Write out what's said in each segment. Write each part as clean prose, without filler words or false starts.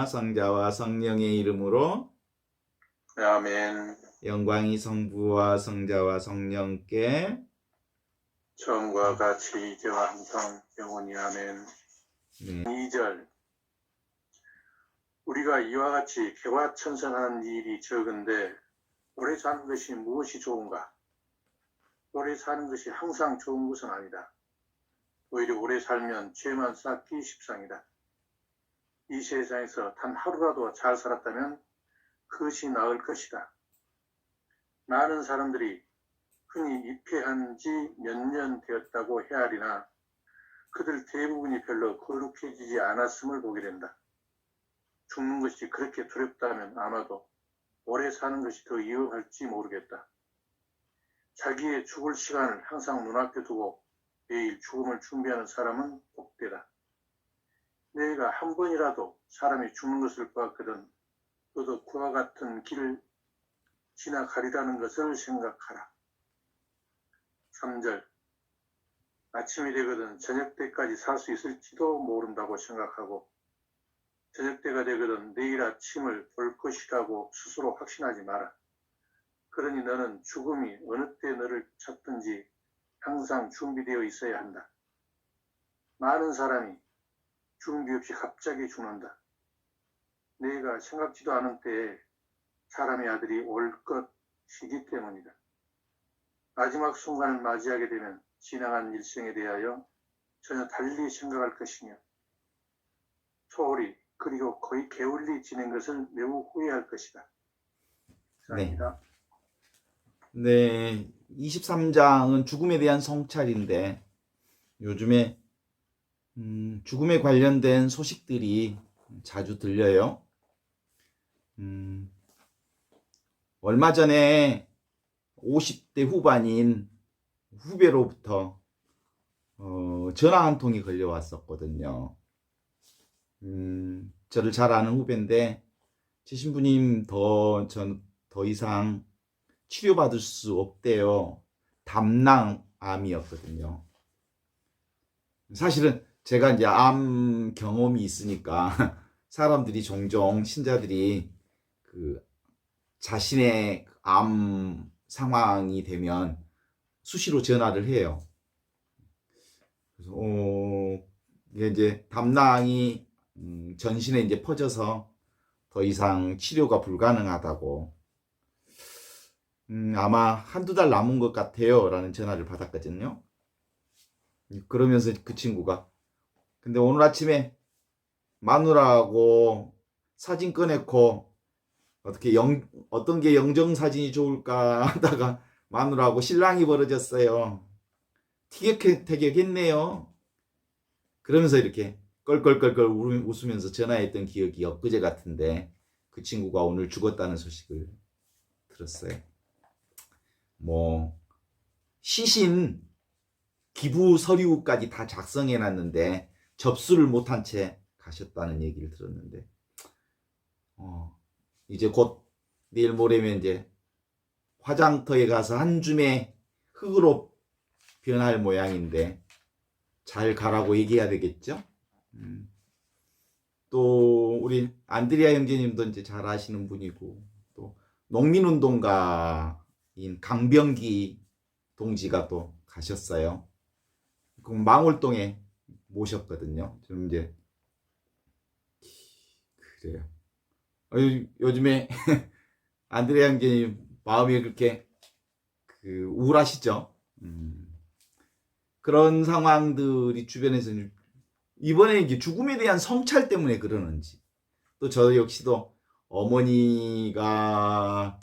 아버지와 성자와 성령의 이름으로 아멘. 영광이 성부와 성자와 성령께 처음과 같이 이제와 항상 영원히 아멘. 네. 2절 우리가 이와 같이 개화천선하는 일이 적은데 오래 사는 것이 무엇이 좋은가? 오래 사는 것이 항상 좋은 것은 아니다. 오히려 오래 살면 죄만 쌓기 십상이다. 이 세상에서 단 하루라도 잘 살았다면 그것이 나을 것이다. 많은 사람들이 흔히 입회한 지 몇 년 되었다고 헤아리나 그들 대부분이 별로 거룩해지지 않았음을 보게 된다. 죽는 것이 그렇게 두렵다면 아마도 오래 사는 것이 더 위험할지 모르겠다. 자기의 죽을 시간을 항상 눈앞에 두고 매일 죽음을 준비하는 사람은 복되다. 내가 한 번이라도 사람이 죽는 것을 보았거든 너도 그와 같은 길을 지나가리라는 것을 생각하라. 3절 아침이 되거든 저녁 때까지 살 수 있을지도 모른다고 생각하고 저녁 때가 되거든 내일 아침을 볼 것이라고 스스로 확신하지 마라. 그러니 너는 죽음이 어느 때 너를 찾든지 항상 준비되어 있어야 한다. 많은 사람이 준비 없이 갑자기 죽는다. 내가 생각지도 않은 때에 사람의 아들이 올 것이기 때문이다. 마지막 순간을 맞이하게 되면 지나간 일생에 대하여 전혀 달리 생각할 것이며 소홀히 그리고 거의 게을리 지낸 것을 매우 후회할 것이다. 감사합니다. 네, 23장은 죽음에 대한 성찰인데 요즘에 죽음에 관련된 소식들이 자주 들려요. 얼마 전에 50대 후반인 후배로부터 전화 한 통이 걸려왔었거든요. 저를 잘 아는 후배인데 제 신부님 더 이상 치료받을 수 없대요. 담낭암이었거든요. 사실은 제가 이제 암 경험이 있으니까 사람들이 종종 신자들이 그 자신의 암 상황이 되면 수시로 전화를 해요. 그래서 이게 이제 담낭이 전신에 이제 퍼져서 더 이상 치료가 불가능하다고 아마 한두 달 남은 것 같아요 라는 전화를 받았거든요. 그러면서 그 친구가 근데 오늘 아침에 마누라하고 사진 꺼내고 어떤 게 영정사진이 좋을까 하다가 마누라하고 신랑이 벌어졌어요. 티격태격했네요. 그러면서 이렇게 껄껄껄껄 웃으면서 전화했던 기억이 엊그제 같은데 그 친구가 오늘 죽었다는 소식을 들었어요. 뭐 시신 기부 서류까지 다 작성해놨는데 접수를 못한 채 가셨다는 얘기를 들었는데 이제 곧 내일 모레면 이제 화장터에 가서 한 줌의 흙으로 변할 모양인데 잘 가라고 얘기해야 되겠죠? 또 우리 안드리아 형제님도 이제 잘 아시는 분이고 또 농민운동가인 강병기 동지가 또 가셨어요. 그 망월동에 모셨거든요. 좀 이제 그래요. 요즘에 안드레아 형제님 마음이 그렇게 우울하시죠? 그런 상황들이 주변에서 이번에 이제 죽음에 대한 성찰 때문에 그러는지 또 저 역시도 어머니가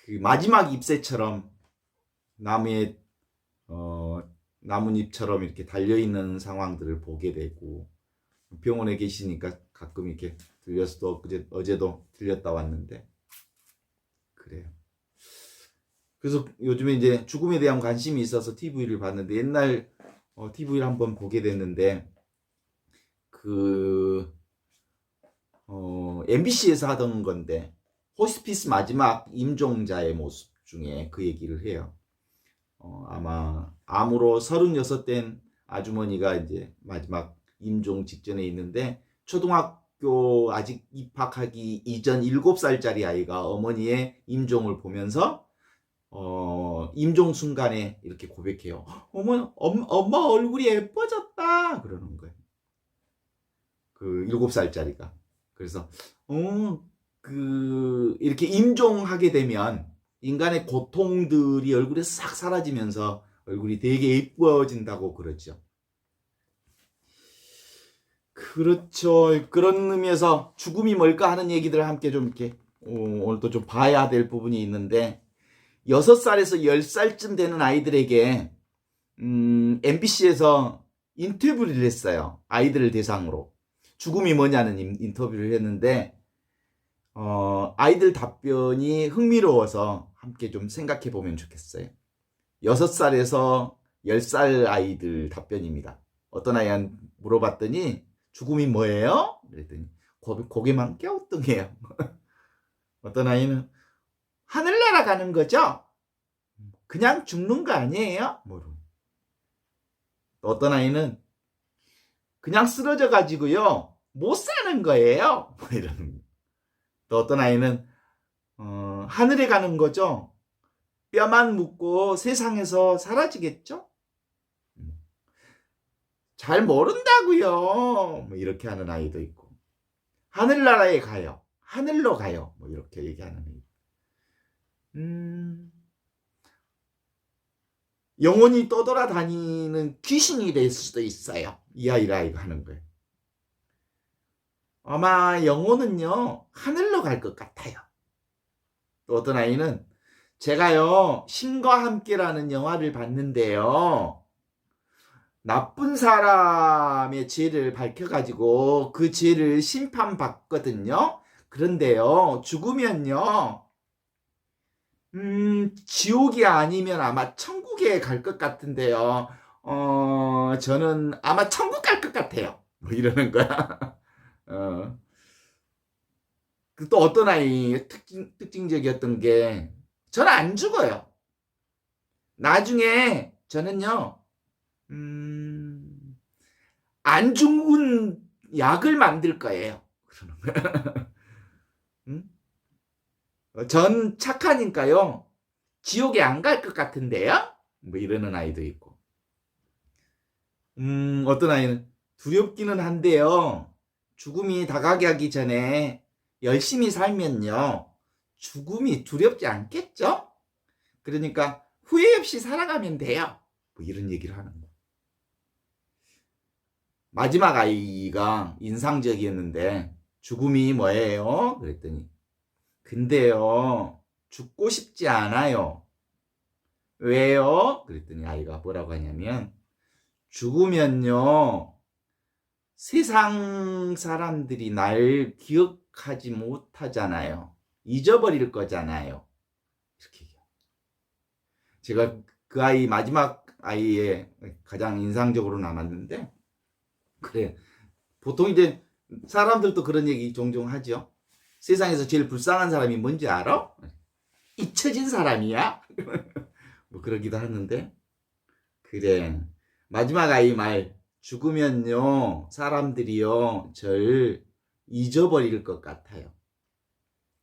그 마지막 잎새처럼 나무에 나뭇잎처럼 이렇게 달려있는 상황들을 보게 되고 병원에 계시니까 가끔 이렇게 들려서도 어제도 들렸다 왔는데 그래요. 그래서 요즘에 이제 죽음에 대한 관심이 있어서 TV를 봤는데 옛날 TV를 한번 보게 됐는데 MBC에서 하던 건데 호스피스 마지막 임종자의 모습 중에 그 얘기를 해요. 아마 암으로 36된 아주머니가 이제 마지막 임종 직전에 있는데 초등학교 학교 아직 입학하기 이전 7살짜리 아이가 어머니의 임종을 보면서 임종 순간에 이렇게 고백해요. 엄마 얼굴이 예뻐졌다 그러는 거예요. 그 7살짜리가. 그래서 이렇게 임종하게 되면 인간의 고통들이 얼굴에 싹 사라지면서 얼굴이 되게 예뻐진다고 그러죠. 그렇죠. 그런 의미에서 죽음이 뭘까 하는 얘기들을 함께 좀 이렇게 오늘 또 좀 봐야 될 부분이 있는데 6살에서 10살쯤 되는 아이들에게 MBC에서 인터뷰를 했어요. 아이들을 대상으로. 죽음이 뭐냐는 인터뷰를 했는데 아이들 답변이 흥미로워서 함께 좀 생각해 보면 좋겠어요. 6살에서 10살 아이들 답변입니다. 어떤 아이한테 물어봤더니 죽음이 뭐예요? 그랬더니 고개만 갸우뚱해요. 어떤 아이는 하늘 날아가는 거죠? 그냥 죽는 거 아니에요? 어떤 아이는 그냥 쓰러져 가지고요 못 사는 거예요. 이러는. 또 어떤 아이는 하늘에 가는 거죠. 뼈만 묻고 세상에서 사라지겠죠? 잘 모른다고요. 이렇게 하는 아이도 있고 하늘나라에 가요. 하늘로 가요. 이렇게 얘기하는 아이. 영원히 떠돌아다니는 귀신이 될 수도 있어요. 이 아이가 하는 거예요. 아마 영혼은요 하늘로 갈 것 같아요. 또 어떤 아이는 제가요 신과 함께라는 영화를 봤는데요 나쁜 사람의 죄를 밝혀가지고 그 죄를 심판받거든요. 그런데요 죽으면요 지옥이 아니면 아마 천국에 갈 것 같은데요 저는 아마 천국 갈 것 같아요. 이러는 거야. 또 어떤 아이 특징적이었던 게 저는 안 죽어요. 나중에 저는요 안 죽은 약을 만들 거예요. 전 착하니까요 지옥에 안 갈 것 같은데요. 이러는 아이도 있고 어떤 아이는 두렵기는 한데요 죽음이 다가게 하기 전에 열심히 살면요 죽음이 두렵지 않겠죠? 그러니까 후회 없이 살아가면 돼요. 이런 얘기를 하는 거예요. 마지막 아이가 인상적이었는데 죽음이 뭐예요? 그랬더니 근데요 죽고 싶지 않아요. 왜요? 그랬더니 아이가 뭐라고 하냐면 죽으면요 세상 사람들이 날 기억하지 못하잖아요. 잊어버릴 거잖아요. 이렇게 얘기해요. 제가 그 아이 마지막 아이의 가장 인상적으로 남았는데 그래 보통 이제 사람들도 그런 얘기 종종 하죠. 세상에서 제일 불쌍한 사람이 뭔지 알아? 잊혀진 사람이야. 그러기도 하는데 그래 마지막 아이 말 죽으면요 사람들이요 절 잊어버릴 것 같아요.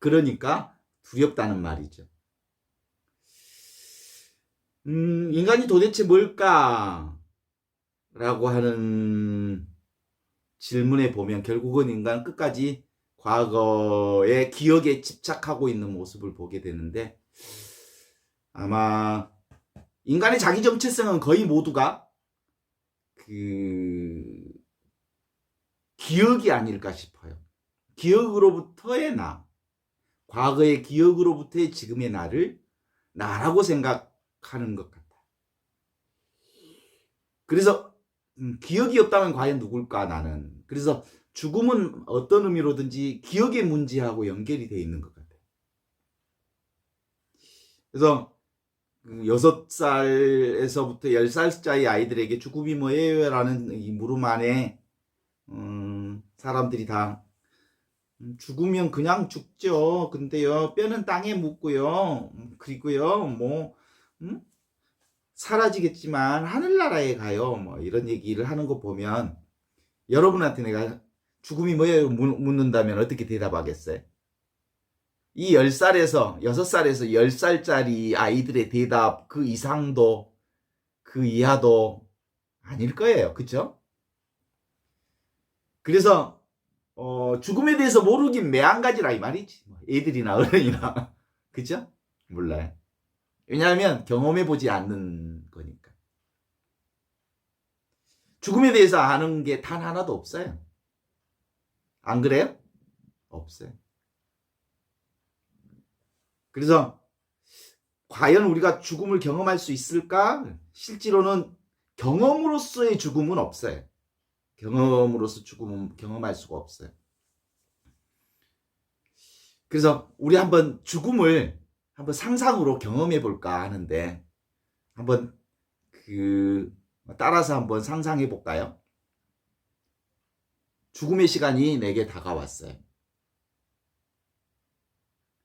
그러니까 두렵다는 말이죠. 인간이 도대체 뭘까? 라고 하는 질문에 보면 결국은 인간은 끝까지 과거의 기억에 집착하고 있는 모습을 보게 되는데 아마 인간의 자기 정체성은 거의 모두가 기억이 아닐까 싶어요. 기억으로부터의 나, 과거의 기억으로부터의 지금의 나를 나라고 생각하는 것 같아요. 그래서 기억이 없다면 과연 누굴까 나는. 그래서 죽음은 어떤 의미로든지 기억의 문제하고 연결이 되어 있는 것 같아요. 그래서 6살에서부터 10살짜리 아이들에게 죽음이 뭐예요? 라는 이 물음 안에 사람들이 다 죽으면 그냥 죽죠. 근데요 뼈는 땅에 묻고요 그리고요 사라지겠지만 하늘나라에 가요. 이런 얘기를 하는 거 보면 여러분한테 내가 죽음이 뭐예요? 묻는다면 어떻게 대답하겠어요? 이 10살에서 6살에서 10살짜리 아이들의 대답 그 이상도 그 이하도 아닐 거예요. 그죠? 그래서 죽음에 대해서 모르긴 매한가지라 이 말이지. 애들이나 어른이나. 그죠? 몰라요. 왜냐하면 경험해보지 않는 거니까. 죽음에 대해서 아는 게 단 하나도 없어요. 안 그래요? 없어요. 그래서 과연 우리가 죽음을 경험할 수 있을까? 실제로는 경험으로서의 죽음은 없어요. 경험으로서 죽음은 경험할 수가 없어요. 그래서 우리 한번 죽음을 한번 상상으로 경험해 볼까 하는데 한번 따라서 한번 상상해 볼까요? 죽음의 시간이 내게 다가왔어요.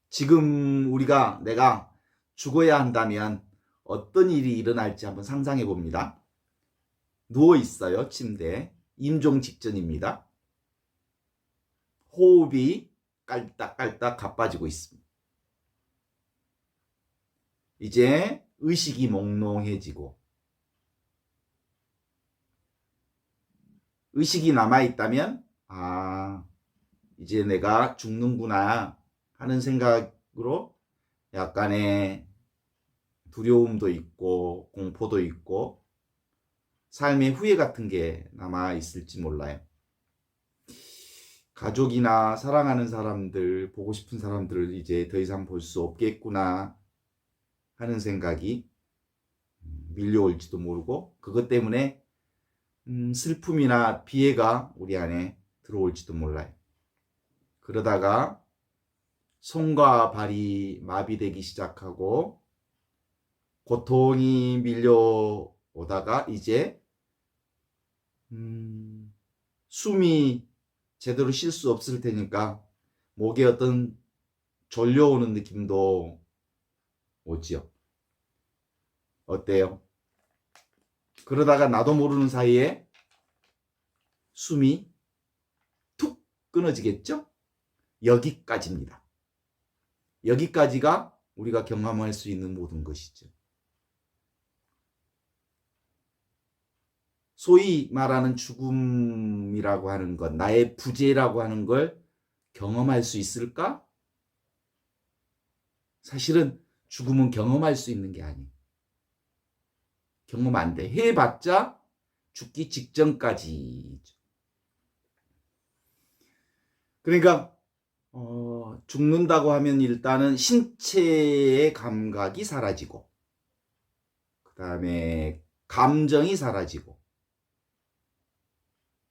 지금 내가 죽어야 한다면 어떤 일이 일어날지 한번 상상해 봅니다. 누워 있어요, 침대에. 임종 직전입니다. 호흡이 깔딱깔딱 가빠지고 있습니다. 이제 의식이 몽롱해지고 의식이 남아있다면 이제 내가 죽는구나 하는 생각으로 약간의 두려움도 있고 공포도 있고 삶의 후회 같은 게 남아있을지 몰라요. 가족이나 사랑하는 사람들, 보고 싶은 사람들을 이제 더 이상 볼 수 없겠구나 하는 생각이 밀려올지도 모르고 그것 때문에 슬픔이나 비애가 우리 안에 들어올지도 몰라요. 그러다가 손과 발이 마비되기 시작하고 고통이 밀려오다가 이제 숨이 제대로 쉴 수 없을 테니까 목에 어떤 졸려오는 느낌도 오지요. 어때요? 그러다가 나도 모르는 사이에 숨이 툭 끊어지겠죠? 여기까지입니다. 여기까지가 우리가 경험할 수 있는 모든 것이죠. 소위 말하는 죽음이라고 하는 것, 나의 부재라고 하는 걸 경험할 수 있을까? 사실은 죽음은 경험할 수 있는 게 아니에요. 경험 안 돼. 해봤자 죽기 직전까지죠. 그러니까 죽는다고 하면 일단은 신체의 감각이 사라지고 그 다음에 감정이 사라지고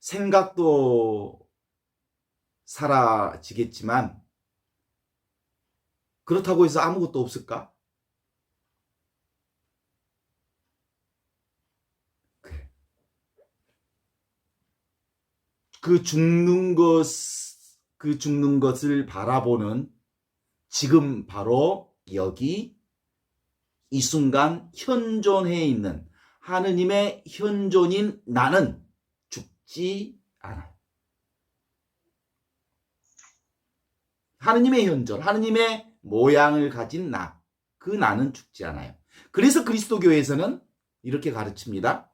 생각도 사라지겠지만 그렇다고 해서 아무것도 없을까? 그 죽는 것을 바라보는 지금 바로 여기 이 순간 현존해 있는 하느님의 현존인 나는 죽지 않아요. 하느님의 현존, 하느님의 모양을 가진 나, 그 나는 죽지 않아요. 그래서 그리스도교에서는 이렇게 가르칩니다.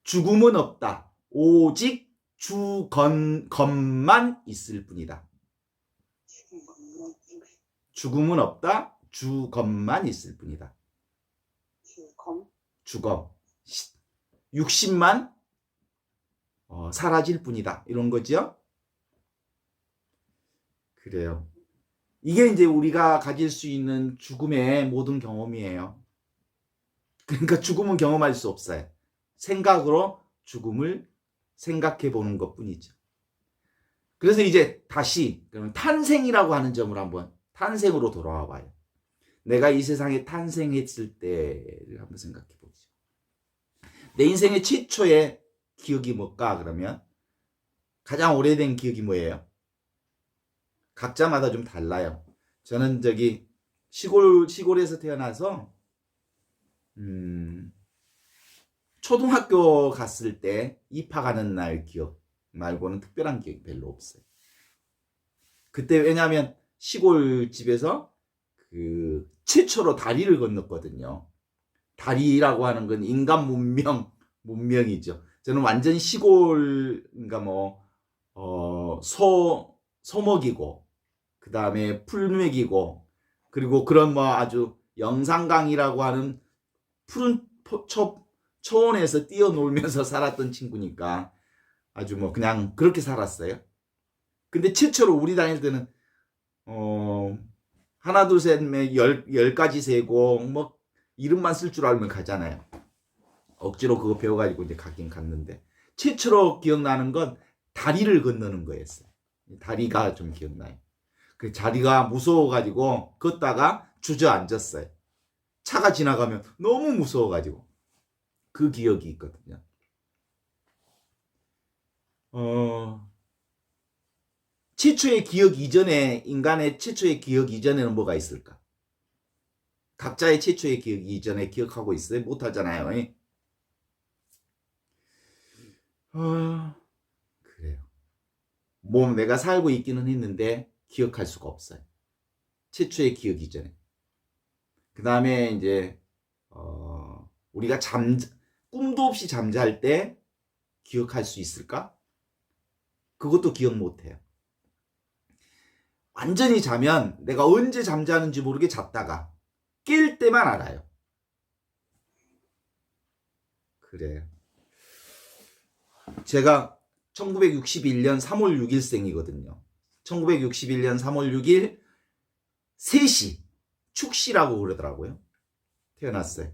죽음은 없다. 오직 주건만 있을 뿐이다. 죽음은 없다. 주건만 있을 뿐이다. 주검. 육신만 사라질 뿐이다. 이런 거죠. 그래요. 이게 이제 우리가 가질 수 있는 죽음의 모든 경험이에요. 그러니까 죽음은 경험할 수 없어요. 생각으로 죽음을 생각해 보는 것 뿐이죠. 그래서 이제 다시 그러면 탄생이라고 하는 점을 한번 탄생으로 돌아와 봐요. 내가 이 세상에 탄생했을 때를 한번 생각해 보죠. 내 인생의 최초의 기억이 뭘까? 그러면 가장 오래된 기억이 뭐예요? 각자마다 좀 달라요. 저는 시골에서 태어나서 초등학교 갔을 때 입학하는 날 기억 말고는 특별한 기억이 별로 없어요. 그때 왜냐하면 시골집에서 그 최초로 다리를 건넜거든요. 다리라고 하는 건 인간 문명이죠. 저는 완전 시골, 그러니까 소 먹이고, 그 다음에 풀 먹이고, 그리고 그런 아주 영산강이라고 하는 푸른 초원에서 뛰어놀면서 살았던 친구니까 아주 그냥 그렇게 살았어요. 근데 최초로 우리 다닐 때는 하나 둘 셋 넷 열 가지 세고 이름만 쓸 줄 알면 가잖아요. 억지로 그거 배워가지고 이제 가긴 갔는데 최초로 기억나는 건 다리를 건너는 거였어요. 다리가 좀 기억나요. 그 자리가 무서워가지고 걷다가 주저앉았어요. 차가 지나가면 너무 무서워가지고 그 기억이 있거든요. 최초의 기억 이전에, 인간의 최초의 기억 이전에는 뭐가 있을까? 각자의 최초의 기억 이전에 기억하고 있어요? 못하잖아요. 그래요. 내가 살고 있기는 했는데 기억할 수가 없어요. 최초의 기억 이전에. 그 다음에 이제 우리가 꿈도 없이 잠잘 때 기억할 수 있을까? 그것도 기억 못해요. 완전히 자면 내가 언제 잠자는지 모르게 잤다가 깰 때만 알아요. 그래요. 제가 1961년 3월 6일생이거든요. 1961년 3월 6일 3시 축시라고 그러더라고요. 태어났어요.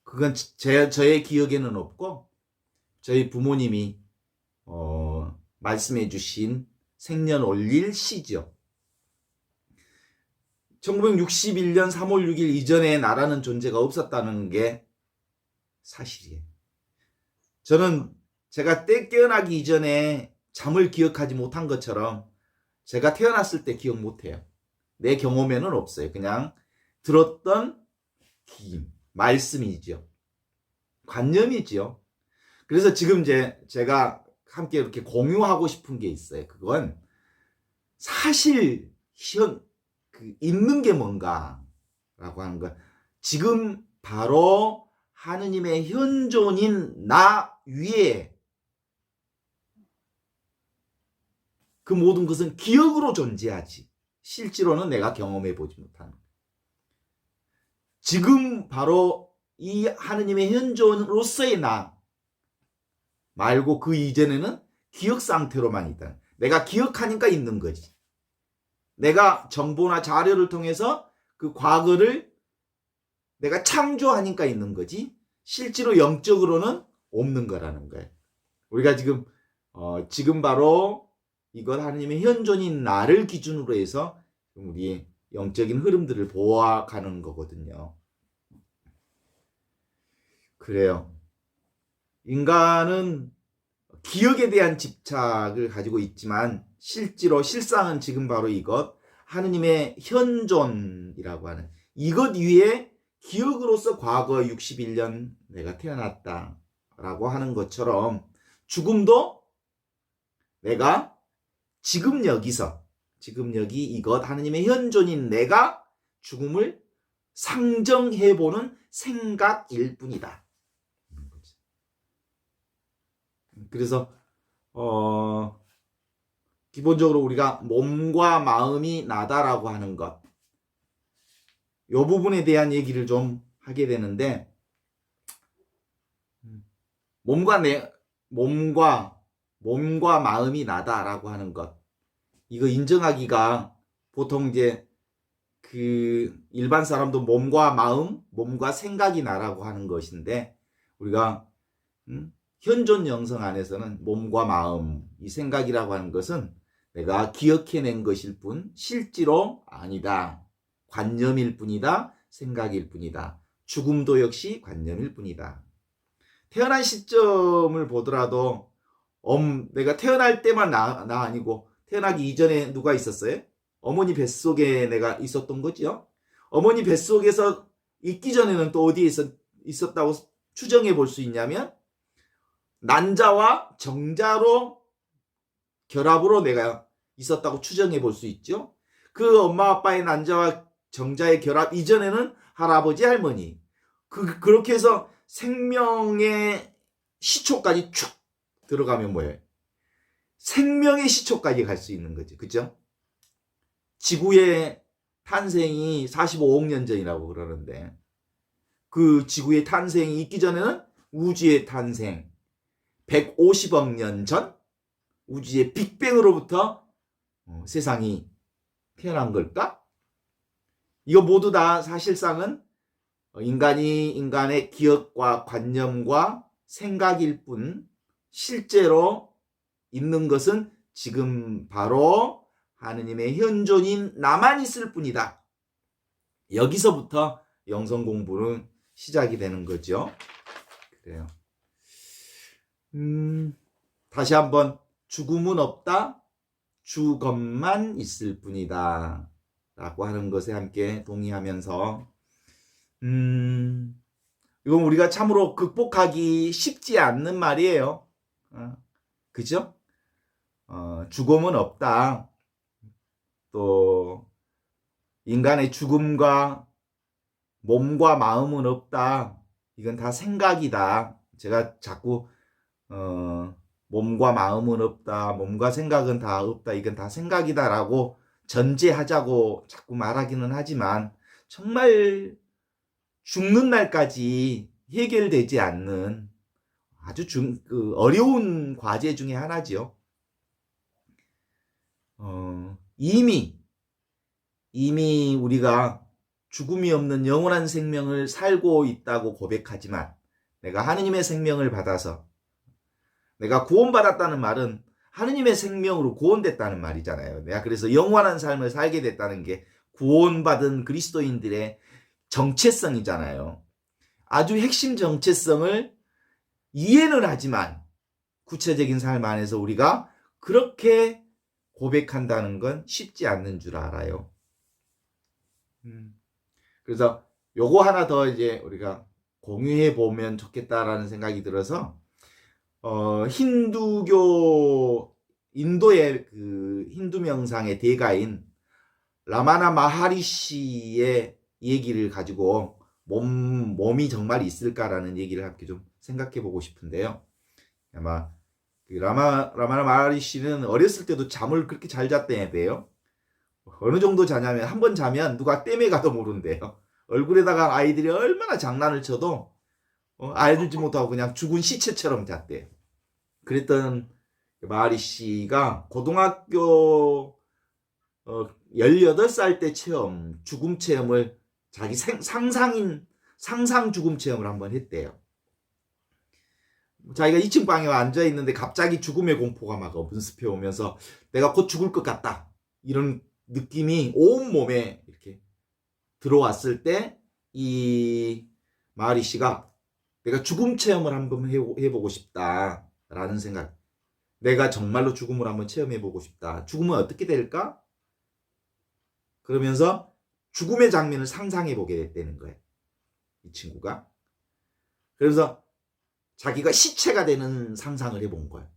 그건 저의 기억에는 없고 저희 부모님이 말씀해 주신 생년월일 시죠. 1961년 3월 6일 이전에 나라는 존재가 없었다는 게 사실이에요. 저는 제가 깨어나기 이전에 잠을 기억하지 못한 것처럼 제가 태어났을 때 기억 못해요. 내 경험에는 없어요. 그냥 들었던 말씀이죠. 관념이죠. 그래서 지금 제가 함께 이렇게 공유하고 싶은 게 있어요. 그건 사실 있는 게 뭔가라고 하는 거. 지금 바로 하느님의 현존인 나 위에 그 모든 것은 기억으로 존재하지 실제로는 내가 경험해 보지 못하는 거예요. 지금 바로 이 하느님의 현존으로서의 나 말고 그 이전에는 기억 상태로만 있다. 내가 기억하니까 있는 거지. 내가 정보나 자료를 통해서 그 과거를 내가 창조하니까 있는 거지 실제로 영적으로는 없는 거라는 거예요. 우리가 지금 바로 이것 하나님의 현존인 나를 기준으로 해서 우리 영적인 흐름들을 보아가는 거거든요. 그래요. 인간은 기억에 대한 집착을 가지고 있지만 실상은 지금 바로 이것 하느님의 현존이라고 하는 이것 위에 기억으로서 과거 61년 내가 태어났다라고 하는 것처럼 죽음도 내가 지금 여기 이것 하느님의 현존인 내가 죽음을 상정해보는 생각일 뿐이다. 그래서 기본적으로 우리가 몸과 마음이 나다라고 하는 것, 이 부분에 대한 얘기를 좀 하게 되는데 몸과 마음이 나다라고 하는 것, 이거 인정하기가 보통 그 일반 사람도 몸과 마음, 몸과 생각이 나라고 하는 것인데 우리가 현존 영성 안에서는 몸과 마음, 이 생각이라고 하는 것은 내가 기억해낸 것일 뿐 실제로 아니다. 관념일 뿐이다. 생각일 뿐이다. 죽음도 역시 관념일 뿐이다. 태어난 시점을 보더라도 내가 태어날 때만 나 아니고 태어나기 이전에 누가 있었어요? 어머니 뱃속에 내가 있었던 거죠. 어머니 뱃속에서 있기 전에는 또 어디에 있었다고 추정해 볼 수 있냐면 난자와 정자로 결합으로 내가 있었다고 추정해 볼 수 있죠. 그 엄마 아빠의 난자와 정자의 결합 이전에는 할아버지 할머니 그렇게 해서 생명의 시초까지 쭉 들어가면 뭐예요? 생명의 시초까지 갈 수 있는 거죠. 그죠? 지구의 탄생이 45억 년 전이라고 그러는데 그 지구의 탄생이 있기 전에는 우주의 탄생 150억 년 전 우주의 빅뱅으로부터 세상이 태어난 걸까? 이거 모두 다 사실상은 인간이 인간의 기억과 관념과 생각일 뿐 실제로 있는 것은 지금 바로 하느님의 현존인 나만 있을 뿐이다. 여기서부터 영성 공부는 시작이 되는 거죠. 그래요. 다시 한번 죽음은 없다. 주것만 있을 뿐이다. 라고 하는 것에 함께 동의하면서 이건 우리가 참으로 극복하기 쉽지 않는 말이에요. 그죠? 죽음은 없다. 또 인간의 죽음과 몸과 마음은 없다. 이건 다 생각이다. 제가 자꾸 몸과 마음은 없다. 몸과 생각은 다 없다. 이건 다 생각이다라고 전제하자고 자꾸 말하기는 하지만 정말 죽는 날까지 해결되지 않는 아주 어려운 과제 중에 하나지요. 이미 우리가 죽음이 없는 영원한 생명을 살고 있다고 고백하지만 내가 하느님의 생명을 받아서 내가 구원받았다는 말은 하느님의 생명으로 구원됐다는 말이잖아요. 내가 그래서 영원한 삶을 살게 됐다는 게 구원받은 그리스도인들의 정체성이잖아요. 아주 핵심 정체성을 이해는 하지만 구체적인 삶 안에서 우리가 그렇게 고백한다는 건 쉽지 않는 줄 알아요. 그래서 요거 하나 더 이제 우리가 공유해 보면 좋겠다라는 생각이 들어서 인도의 그 힌두 명상의 대가인 라마나 마하리시의 얘기를 가지고 몸이 정말 있을까라는 얘기를 함께 좀 생각해 보고 싶은데요. 아마 라마나 마하리시는 어렸을 때도 잠을 그렇게 잘 잤대요. 어느 정도 자냐면 한 번 자면 누가 땜에 가도 모른대요. 얼굴에다가 아이들이 얼마나 장난을 쳐도 알지 못하고 그냥 죽은 시체처럼 잤대요. 그랬던 마하리시가 고등학교 18살 때 죽음 체험을 자기 상상 죽음 체험을 한번 했대요. 자기가 2층 방에 앉아 있는데 갑자기 죽음의 공포가 막 엄습해 오면서 내가 곧 죽을 것 같다. 이런 느낌이 온 몸에 이렇게 들어왔을 때 이 마하리시가 내가 죽음 체험을 한번 해보고 싶다라는 생각. 내가 정말로 죽음을 한번 체험해보고 싶다. 죽음은 어떻게 될까? 그러면서 죽음의 장면을 상상해보게 되는 거예요. 이 친구가. 그래서 자기가 시체가 되는 상상을 해본 거예요.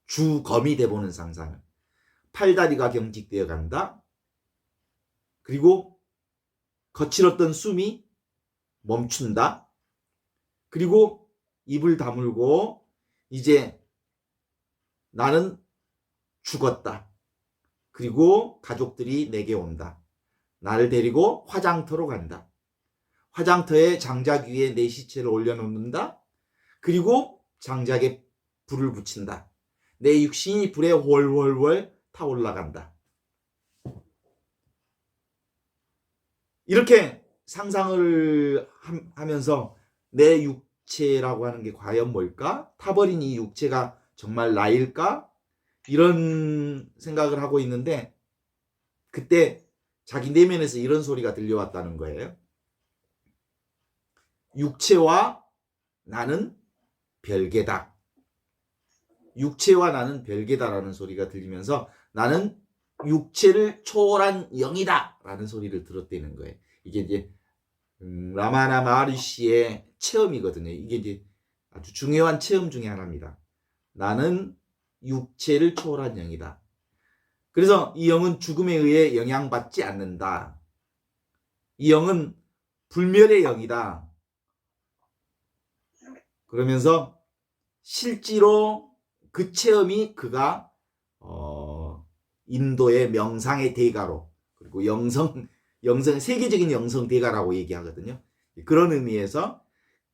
주검이 돼보는 상상을. 팔다리가 경직되어 간다. 그리고 거칠었던 숨이 멈춘다. 그리고 입을 다물고 이제 나는 죽었다. 그리고 가족들이 내게 온다. 나를 데리고 화장터로 간다. 화장터에 장작 위에 내 시체를 올려놓는다. 그리고 장작에 불을 붙인다. 내 육신이 불에 월월월 타올라간다. 이렇게 상상을 하면서 내 육체라고 하는 게 과연 뭘까? 타버린 이 육체가 정말 나일까? 이런 생각을 하고 있는데 그때 자기 내면에서 이런 소리가 들려왔다는 거예요. 육체와 나는 별개다. 육체와 나는 별개다라는 소리가 들리면서 나는 육체를 초월한 영이다 라는 소리를 들었다는 거예요. 이게 이제 라마나 마하리시의 체험이거든요. 이게 이제 아주 중요한 체험 중에 하나입니다. 나는 육체를 초월한 영이다. 그래서 이 영은 죽음에 의해 영향받지 않는다. 이 영은 불멸의 영이다. 그러면서 실제로 그 체험이 그가 인도의 명상의 대가로, 그리고 영성 세계적인 영성 대가라고 얘기하거든요. 그런 의미에서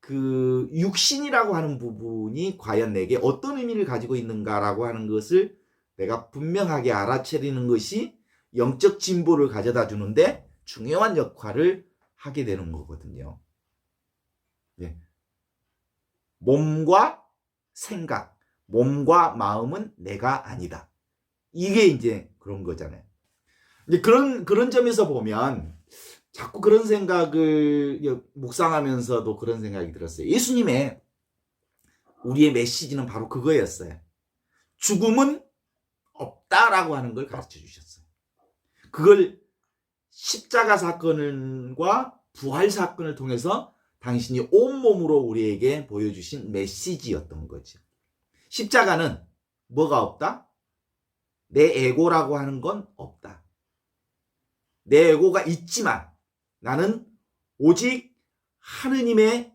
그 육신이라고 하는 부분이 과연 내게 어떤 의미를 가지고 있는가라고 하는 것을 내가 분명하게 알아차리는 것이 영적 진보를 가져다 주는데 중요한 역할을 하게 되는 거거든요. 예. 몸과 생각, 몸과 마음은 내가 아니다. 이게 이제 그런 거잖아요. 이제 그런 점에서 보면 자꾸 그런 생각을 묵상하면서도 그런 생각이 들었어요. 예수님의 우리의 메시지는 바로 그거였어요. 죽음은 없다라고 하는 걸 가르쳐 주셨어요. 그걸 십자가 사건과 부활 사건을 통해서 당신이 온몸으로 우리에게 보여주신 메시지였던 거죠. 십자가는 뭐가 없다? 내 에고라고 하는 건 없다. 내 에고가 있지만 나는 오직 하느님의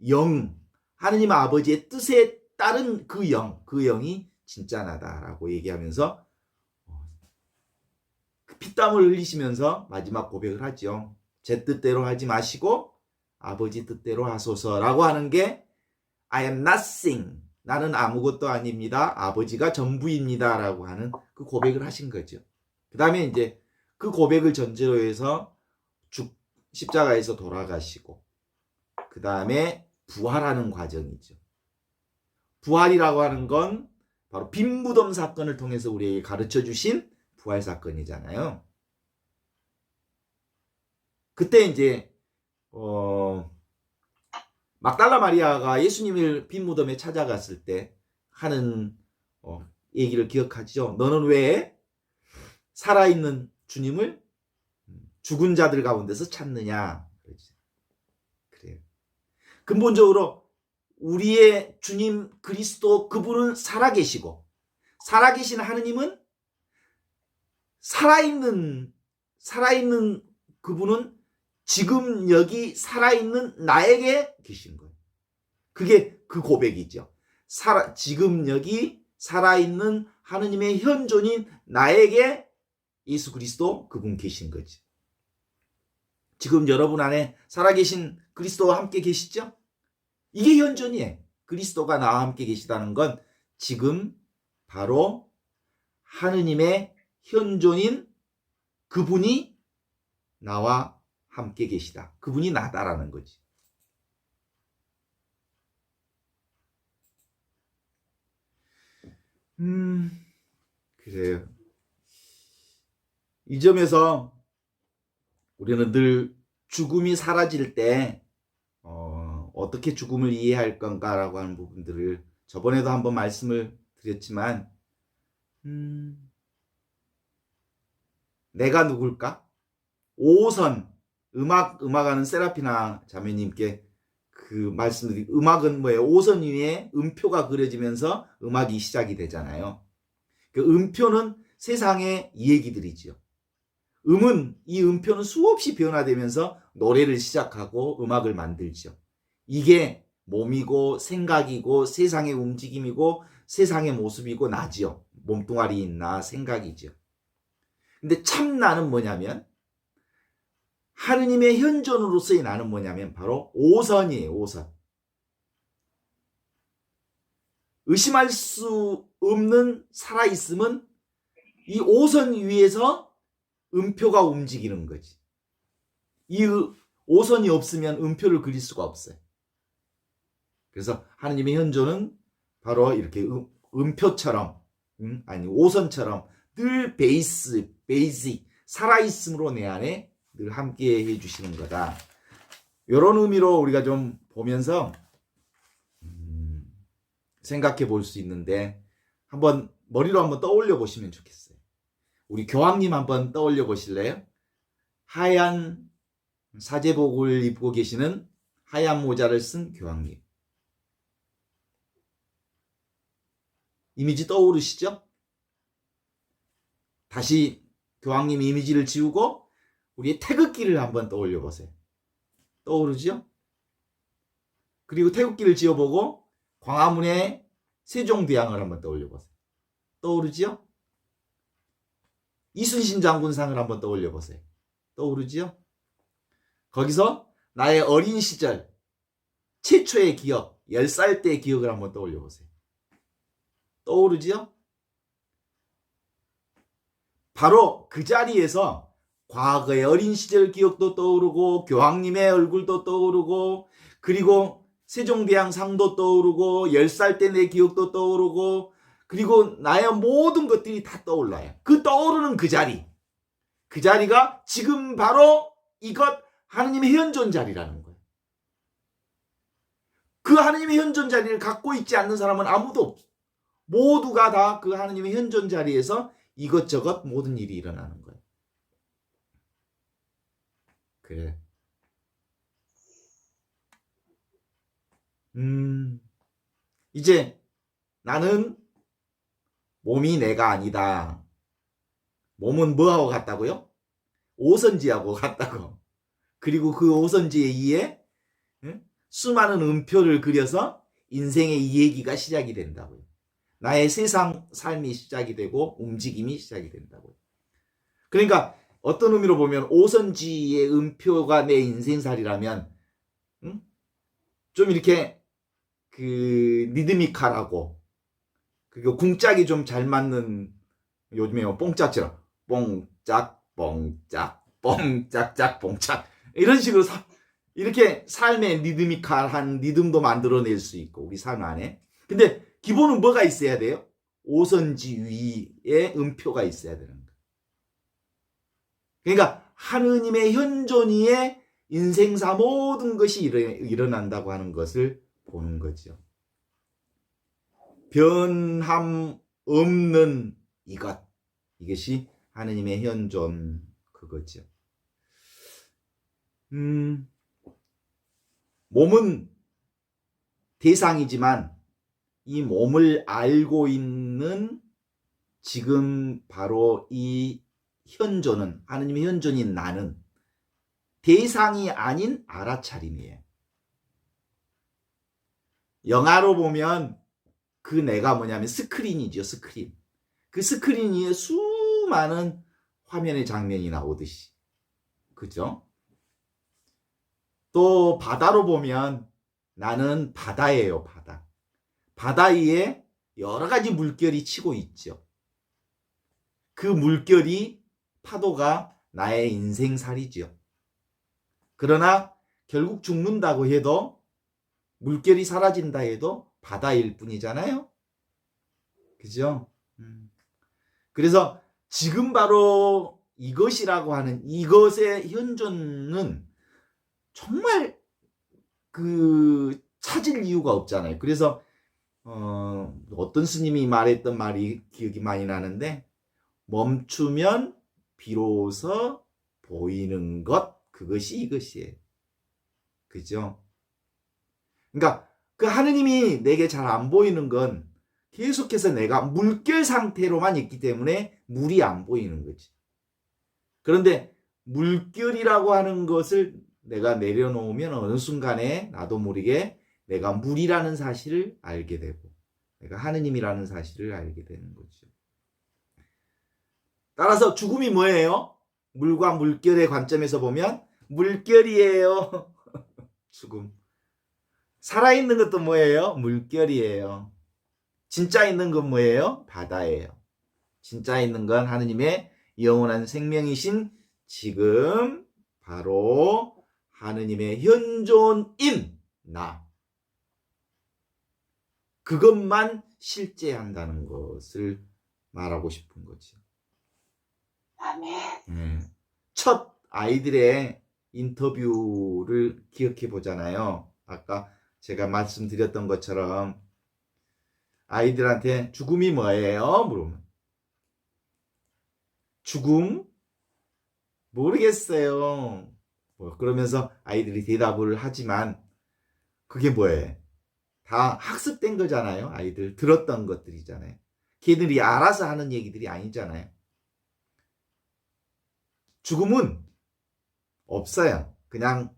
영, 하느님 아버지의 뜻에 따른 그 영이 진짜 나다라고 얘기하면서 피땀을 흘리시면서 마지막 고백을 하죠. 제 뜻대로 하지 마시고 아버지 뜻대로 하소서라고 하는 게 I am nothing. 나는 아무것도 아닙니다. 아버지가 전부입니다. 라고 하는 그 고백을 하신 거죠. 그 다음에 이제 그 고백을 전제로 해서 십자가에서 돌아가시고 그 다음에 부활하는 과정이죠. 부활이라고 하는 건 바로 빈 무덤 사건을 통해서 우리에게 가르쳐 주신 부활 사건이잖아요. 그때 이제 막달라 마리아가 예수님을 빈 무덤에 찾아갔을 때 하는 얘기를 기억하죠. 너는 왜 살아있는 주님을 죽은 자들 가운데서 찾느냐. 그래요. 근본적으로 우리의 주님 그리스도 그분은 살아계시고 살아계신 하느님은 살아있는 그분은 지금 여기 살아있는 나에게 계신 거예요. 그게 그 고백이죠. 지금 여기 살아있는 하느님의 현존인 나에게 예수 그리스도 그분 계신 거지. 지금 여러분 안에 살아계신 그리스도와 함께 계시죠? 이게 현존이에요. 그리스도가 나와 함께 계시다는 건 지금 바로 하느님의 현존인 그분이 나와 함께 계시다. 그분이 나다라는 거지. 그래요. 이 점에서 우리는 늘 죽음이 사라질 때 어떻게 죽음을 이해할 건가라고 하는 부분들을 저번에도 한번 말씀을 드렸지만 내가 누굴까? 5선 음악하는 세라피나 자매님께 그 말씀드린 음악은 뭐예요? 5선 위에 음표가 그려지면서 음악이 시작이 되잖아요. 그 음표는 세상의 이야기들이지요. 이 음표는 수없이 변화되면서 노래를 시작하고 음악을 만들죠. 이게 몸이고 생각이고 세상의 움직임이고 세상의 모습이고 나지요. 몸뚱아리인 나 생각이죠. 근데 참 나는 뭐냐면 하느님의 현존으로서의 나는 뭐냐면 바로 5선이에요. 5선. 의심할 수 없는 살아있음은 이 5선 위에서 음표가 움직이는 거지. 이 5선이 없으면 음표를 그릴 수가 없어요. 그래서 하느님의 현존은 바로 이렇게 음표처럼 5선처럼 늘 베이직 살아있음으로 내 안에 늘 함께 해주시는 거다. 이런 의미로 우리가 좀 보면서 생각해 볼 수 있는데 머리로 한번 떠올려 보시면 좋겠어요. 우리 교황님 한번 떠올려 보실래요? 하얀 사제복을 입고 계시는 하얀 모자를 쓴 교황님. 이미지 떠오르시죠? 다시 교황님 이미지를 지우고 우리의 태극기를 한번 떠올려 보세요. 떠오르죠? 그리고 태극기를 지어보고 광화문의 세종대왕을 한번 떠올려 보세요. 떠오르죠? 이순신 장군상을 한번 떠올려 보세요. 떠오르죠? 거기서 나의 어린 시절 최초의 기억, 10살 때의 기억을 한번 떠올려 보세요. 떠오르죠? 바로 그 자리에서 과거의 어린 시절 기억도 떠오르고 교황님의 얼굴도 떠오르고 그리고 세종대왕 상도 떠오르고 10살 때 내 기억도 떠오르고 그리고 나의 모든 것들이 다 떠올라요. 그 떠오르는 그 자리. 그 자리가 지금 바로 이것 하느님의 현존 자리라는 거예요. 그 하느님의 현존 자리를 갖고 있지 않는 사람은 아무도 없어. 모두가 다 그 하느님의 현존 자리에서 이것저것 모든 일이 일어나는 거예요. 그래. 이제 나는 몸이 내가 아니다. 몸은 뭐하고 같다고요? 오선지하고 같다고. 그리고 그 오선지에 의해 수많은 음표를 그려서 인생의 이야기가 시작이 된다고요. 나의 세상 삶이 시작이 되고 움직임이 시작이 된다고요. 그러니까 어떤 의미로 보면 오선지의 음표가 내 인생살이라면 좀 이렇게 그 리드미컬하고 그리고 궁짝이 좀 잘 맞는 요즘에 뽕짝처럼 뽕짝 뽕짝 뽕짝짝 뽕짝 이런 식으로 이렇게 삶의 리드미컬한 리듬도 만들어낼 수 있고 우리 삶 안에. 근데 기본은 뭐가 있어야 돼요? 오선지 위에 음표가 있어야 되는 거예요. 그러니까 하느님의 현존위에 인생사 모든 것이 일어난다고 하는 것을 보는 거죠. 변함 없는 이것이 하느님의 현존 그거죠. 몸은 대상이지만 이 몸을 알고 있는 지금 바로 이 현존은 하느님의 현존인 나는 대상이 아닌 알아차림이에요. 영화로 보면 그 내가 뭐냐면 스크린이죠. 스크린. 그 스크린 위에 수많은 화면의 장면이 나오듯이. 그죠? 또 바다로 보면 나는 바다예요. 바다. 바다 위에 여러 가지 물결이 치고 있죠. 그 물결이 파도가 나의 인생살이죠. 그러나 결국 죽는다고 해도 물결이 사라진다 해도 바다일 뿐이잖아요. 그죠? 그래서 지금 바로 이것이라고 하는 이것의 현존은 정말 찾을 이유가 없잖아요. 그래서 어떤 스님이 말했던 말이 기억이 많이 나는데 멈추면 비로소 보이는 것 그것이 이것이에요. 그죠? 그러니까 그 하느님이 내게 잘 안 보이는 건 계속해서 내가 물결 상태로만 있기 때문에 물이 안 보이는 거지. 그런데 물결이라고 하는 것을 내가 내려놓으면 어느 순간에 나도 모르게 내가 물이라는 사실을 알게 되고 내가 하느님이라는 사실을 알게 되는 거죠. 따라서 죽음이 뭐예요? 물과 물결의 관점에서 보면 물결이에요. 죽음. 살아있는 것도 뭐예요? 물결이에요. 진짜 있는 건 뭐예요? 바다예요. 진짜 있는 건 하느님의 영원한 생명이신 지금 바로 하느님의 현존인 나. 그것만 실제한다는 것을 말하고 싶은 거지. 아멘. 첫 아이들의 인터뷰를 기억해 보잖아요. 아까 제가 말씀드렸던 것처럼 아이들한테 죽음이 뭐예요? 물으면 죽음? 모르겠어요. 그러면서 아이들이 대답을 하지만 그게 뭐예요? 다 학습된 거잖아요. 아이들 들었던 것들이잖아요. 걔들이 알아서 하는 얘기들이 아니잖아요. 죽음은 없어요. 그냥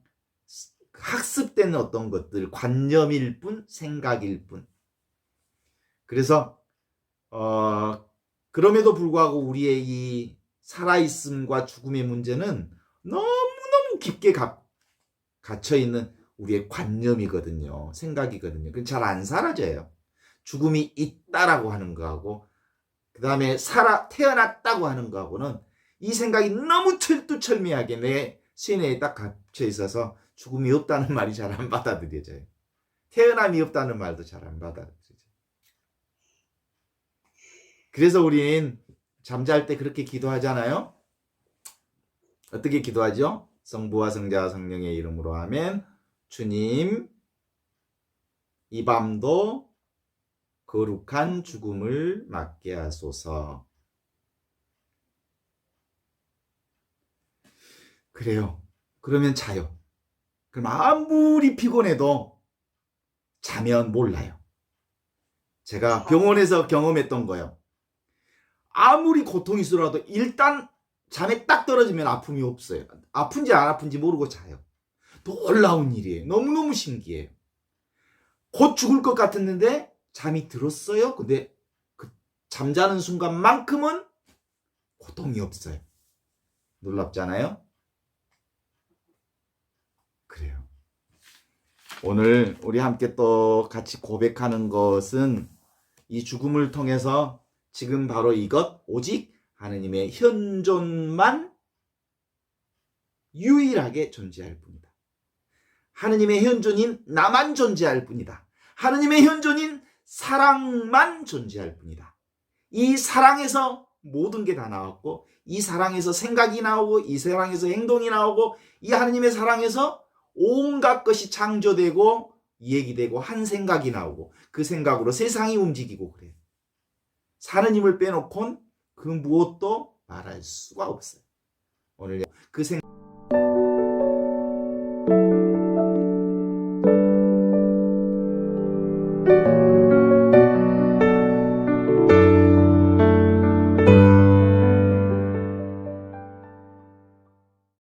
학습된 어떤 것들, 관념일 뿐, 생각일 뿐. 그래서 그럼에도 불구하고 우리의 이 살아있음과 죽음의 문제는 너무너무 깊게 갇혀있는 우리의 관념이거든요. 생각이거든요. 그건 잘 안 사라져요. 죽음이 있다라고 하는 거하고 그 다음에 태어났다고 하는 거하고는 이 생각이 너무 철두철미하게 내 시내에 딱 갇혀 있어서 죽음이 없다는 말이 잘 안 받아들여져요. 태어남이 없다는 말도 잘 안 받아들여져요. 그래서 우리는 잠잘 때 그렇게 기도하잖아요. 어떻게 기도하죠? 성부와 성자와 성령의 이름으로 하면 주님, 이 밤도 거룩한 죽음을 맞게 하소서. 그래요. 그러면 자요. 그럼 아무리 피곤해도 자면 몰라요. 제가 병원에서 경험했던 거예요. 아무리 고통이 있어도 일단 잠에 딱 떨어지면 아픔이 없어요. 아픈지 안 아픈지 모르고 자요. 놀라운 일이에요. 너무너무 신기해요. 곧 죽을 것 같았는데 잠이 들었어요. 근데 그 잠자는 순간만큼은 고통이 없어요. 놀랍잖아요? 그래요. 오늘 우리 함께 또 같이 고백하는 것은 이 죽음을 통해서 지금 바로 이것, 오직 하느님의 현존만 유일하게 존재할 뿐이다. 하느님의 현존인 나만 존재할 뿐이다. 하느님의 현존인 사랑만 존재할 뿐이다. 이 사랑에서 모든 게 다 나왔고, 이 사랑에서 생각이 나오고, 이 사랑에서 행동이 나오고, 이 하느님의 사랑에서 온갖 것이 창조되고 얘기되고 한 생각이 나오고 그 생각으로 세상이 움직이고 그래요. 하느님을 빼놓고는 그 무엇도 말할 수가 없어요. 오늘 그 생각